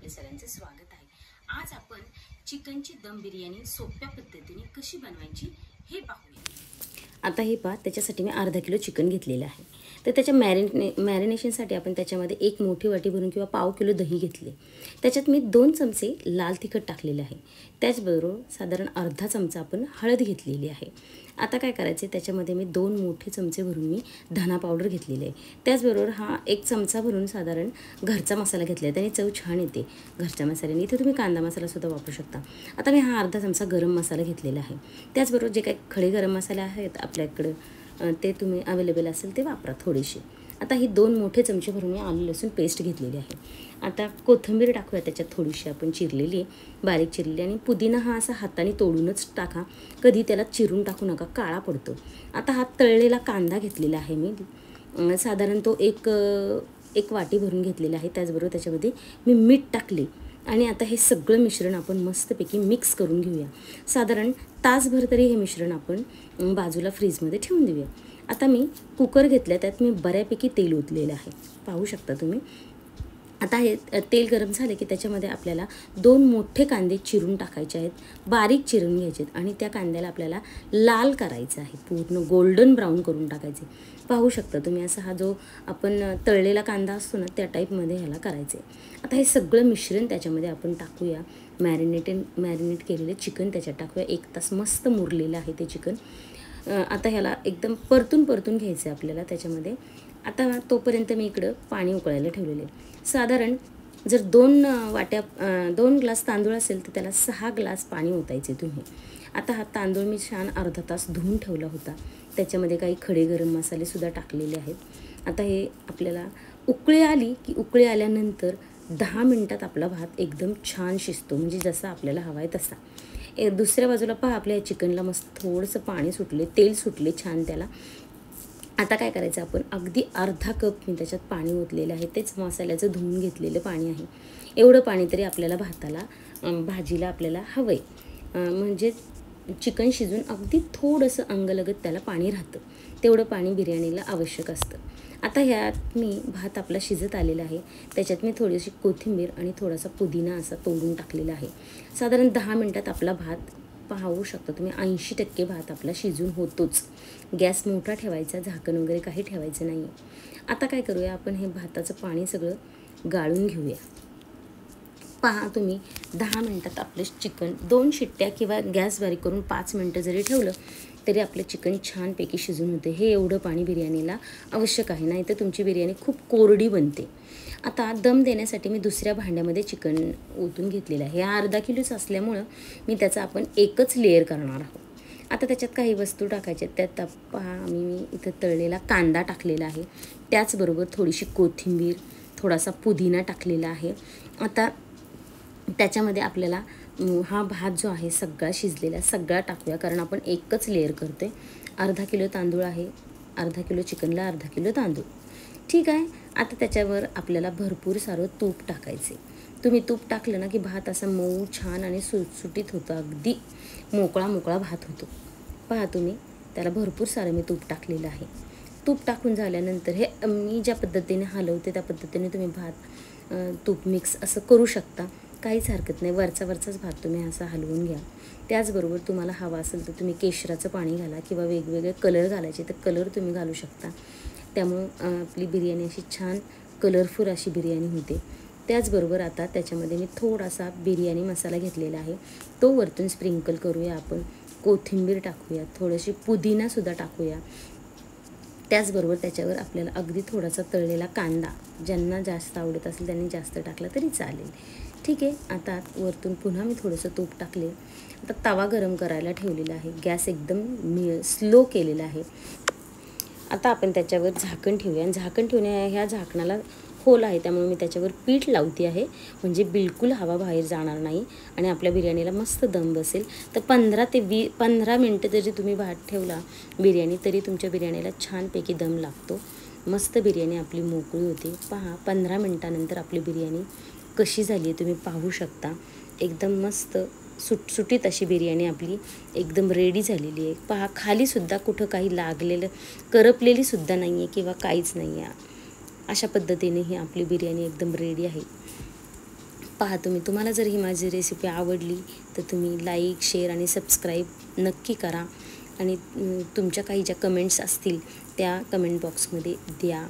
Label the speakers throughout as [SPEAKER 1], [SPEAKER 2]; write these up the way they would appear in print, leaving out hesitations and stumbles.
[SPEAKER 1] आपले सगळ्यांचे स्वागत आहे। आज आपण चिकनची दम बिर्याणी सोप्या पद्धतीने कशी बनवायची हे पाहूया। आता हे पहा, त्याच्यासाठी मी अर्धा किलो चिकन घेतलेलं आहे। तर त्याच्या मॅरिनेशनसाठी आपण त्याच्यामध्ये एक मोठी वाटी भरून किंवा पाव किलो दही घेतले। त्याच्यात मी 2 चमचे लाल तिखट टाकलेले आहे। त्याचबरोबर साधारण अर्धा चमचा आपण हळद घेतलेली आहे। आता काय करायचे, त्याच्यामध्ये मी 2 मोठे चमचे भरून मी धना पावडर घेतलेले आहे। त्याचबरोबर हा 1 चमचा भरून साधारण घरचा मसाला घेतला आहे, त्याने चव छान येते घरच्या मसाल्याने। इथे तुम्ही कांदा मसाला सुद्धा वापरू शकता। आता मी हा अर्धा चमचा गरम मसाला घेतलेला आहे। त्याचबरोबर जे काही खडे गरम मसाले आहेत आपल्याकडे ते तुम्ही अवेलेबल असेल ते वापरा थोडेसे। आता ही 2 मोठे चमचे भरून मी आलं लसूण पेस्ट घेतलेली आहे। आता कोथिंबीर टाकूया त्याच्यात थोडीशी आपण चिरलेली, बारीक चिरलेली, आणि पुदिना हा असा हाताने तोडूनच टाका, कधी त्याला चिरून टाकू नका, काळा पडतो। आता हा तळलेला कांदा घेतलेला आहे मी, साधारण तो एक वाटी भरून घेतलेला आहे। त्याचबरोबर त्याच्यामध्ये मी मीठ टाकले आणि आता हे सगळं मिश्रण आपण मस्तपैकी मिक्स करून घेऊया। साधारण तासभर तरी हे मिश्रण आपण बाजूला फ्रीजमध्ये ठेवून देऊया। आता मी कुकर घेतला, त्यात मी बऱ्यापैकी तेल ओतलेलं आहे, पाहू शकता तुम्ही। आता हे तेल गरम झाले की त्याच्यामध्ये आपल्याला 2 मोठे कांदे चिरून टाकायचे आहेत, बारीक चिरून घ्यायचे आहेत, आणि त्या कांद्याला आपल्याला लाल करायचं आहे, पूर्ण गोल्डन ब्राऊन करून टाकायचे। पाहू शकता तुम्ही, असा हा जो आपण तळलेला कांदा असतो ना त्या टाईपमध्ये ह्याला करायचे। आता हे सगळं मिश्रण त्याच्यामध्ये आपण टाकूया। मॅरिनेट केलेले चिकन त्याच्यात टाकूया। 1 तास मस्त मुरलेलं आहे ते चिकन। आता ह्याला एकदम परतून घ्यायचं आहे आपल्याला त्याच्यामध्ये। आता तोपर्यंत मी इकडं पाणी उकळायला ठेवलेले आहे। साधारण जर 2 ग्लास तांदूळ असेल तर त्याला 6 ग्लास पाणी ओतायचे तुम्ही। आता हा तांदूळ मी छान अर्धा तास धुवून ठेवला होता, त्याच्यामध्ये काही खडे गरम मसाले सुद्धा टाकलेले आहेत। आता हे आपल्याला उकळी आली की उकळी आल्यानंतर 10 मिनिटात आपला भात एकदम छान शिजतो, म्हणजे जसा आपल्याला हवा आहे तसा। दुसऱ्या बाजूला पहा, आपल्या चिकनला मस्त थोडंसं पाणी सुटले, तेल सुटले छान त्याला। आता काय करायचं, आपण अगदी अर्धा कप मी त्याच्यात पाणी ओतलेलं आहे, तेच मसाल्याचं धुवून घेतलेलं पाणी आहे। एवढं पाणी तरी आपल्याला भाजीला आपल्याला हवं आहे, म्हणजे चिकन शिजून अगदी थोडंसं अंगलगत त्याला पाणी राहतं, तेवढं पाणी बिर्याणीला आवश्यक असतं। आता ह्यात मी भात आपला शिजत आलेला आहे, त्याच्यात मी थोडीशी कोथिंबीर आणि थोडासा पुदिना असा तोडून टाकलेला आहे। साधारण 10 मिनिटात आपला भात पाहू शकता तुम्ही, 80% भात आपला शिजून होतोच। गॅस मोठा ठेवायचा, झाकण वगैरे काही ठेवायचं नाही आहे। आता काय करूया, आपण हे भाताचं पाणी सगळं गाळून घेऊया। पहा तुम्ही, 10 मिनिटात आपलं चिकन 2 शिट्ट्या किंवा गॅस बारीक करून 5 मिनिटं जरी ठेवलं तरी आपलं चिकन छानपैकी शिजून होते। हे एवढं पाणी बिर्याणीला आवश्यक आहे, नाही तर तुमची बिर्याणी खूप कोरडी बनते। आता दम देण्यासाठी मी दुसऱ्या भांड्यामध्ये चिकन ओतून घेतलेलं आहे। हे अर्धा किलोच असल्यामुळं मी त्याचा आपण एकच लेयर करणार आहोत। आता त्याच्यात काही वस्तू टाकायच्या, त्यात पहा मी इथं तळलेला कांदा टाकलेला आहे, त्याचबरोबर थोडीशी कोथिंबीर, थोडासा पुदिना टाकलेला आहे। आता त्याच्यामध्ये आपल्याला हा भात जो आहे सगळा शिजलेला सगळा टाकूया, कारण आपण एकच लेयर करतोय। अर्धा किलो तांदूळ आहे, अर्धा किलो चिकनला अर्धा किलो तांदूळ, ठीक आहे। आता त्याच्यावर आपल्याला भरपूर सारं तूप टाकायचे। तुम्ही तूप टाकलं ना की भात असा मऊ छान आणि सुटसुटीत होतं, अगदी मोकळा भात होतो। पहा तुम्ही, त्याला भरपूर सारं मी तूप टाकलेलं आहे। तूप टाकून झाल्यानंतर हे मी ज्या पद्धतीने हलवते त्या पद्धतीने तुम्ही भात तूप मिक्स असं करू शकता, काहीच हरकत नाही। वरचाच भात तुम्ही असा हलवून घ्या। त्याचबरोबर तुम्हाला हवा असेल तर तुम्ही केशराचं पाणी घाला, किंवा वेगवेगळे कलर घालायचे तर कलर तुम्ही घालू शकता। त्यामुळं आपली बिर्याणी अशी छान कलरफुल अशी बिर्याणी होते। त्याचबरोबर आता त्याच्यामध्ये मी थोडासा बिर्याणी मसाला घेतलेला आहे, तो वरतून स्प्रिंकल करूया आपण। कोथिंबीर टाकूया, थोडीशी पुदिनासुद्धा टाकूया। त्याचबरोबर त्याच्यावर आपल्याला अगदी थोडासा तळलेला कांदा, ज्यांना जास्त आवडत असेल त्यांनी जास्त टाकला तरी चालेल, ठीक आहे। आता वरतून पुन्हा मी थोडंसं तूप टाकले। आता तवा गरम करायला ठेवलेला आहे, गॅस एकदम स्लो केलेला आहे। आता आपण त्याच्यावर झाकण ठेवूया, आणि झाकण ह्या झाकणाला होल आहे, त्यामुळे मी त्याच्यावर पीठ लावते आहे, म्हणजे बिलकुल हवा बाहेर जाणार नाही आणि आपल्या बिर्याणीला मस्त दम बसेल। तर 15 मिनटं जरी तुम्ही भात ठेवला बिर्याणी, तरी तुमच्या बिर्याणीला छानपैकी दम लागतो, मस्त बिर्याणी आपली मोकळी होते। पहा 15 मिनटानंतर आपली बिर्याणी कशी झाली आहे तुम्ही पाहू शकता, एकदम मस्त सुटसुटीत अशी बिर्याणी आपली एकदम रेडी झालेली आहे। पहा खालीसुद्धा कुठं काही लागलेलं, करपलेलीसुद्धा नाही आहे किंवा काहीच नाही आहे। अशा पद्धतीने ही आपली बिर्याणी एकदम रेडी आहे। पहा तुम्हाला जर ही माझी रेसिपी आवडली तर तुम्ही लाईक, शेअर आणि सबस्क्राईब नक्की करा आणि तुमच्या काही ज्या कमेंट्स असतील त्या कमेंट बॉक्समध्ये द्या.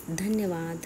[SPEAKER 1] धन्यवाद.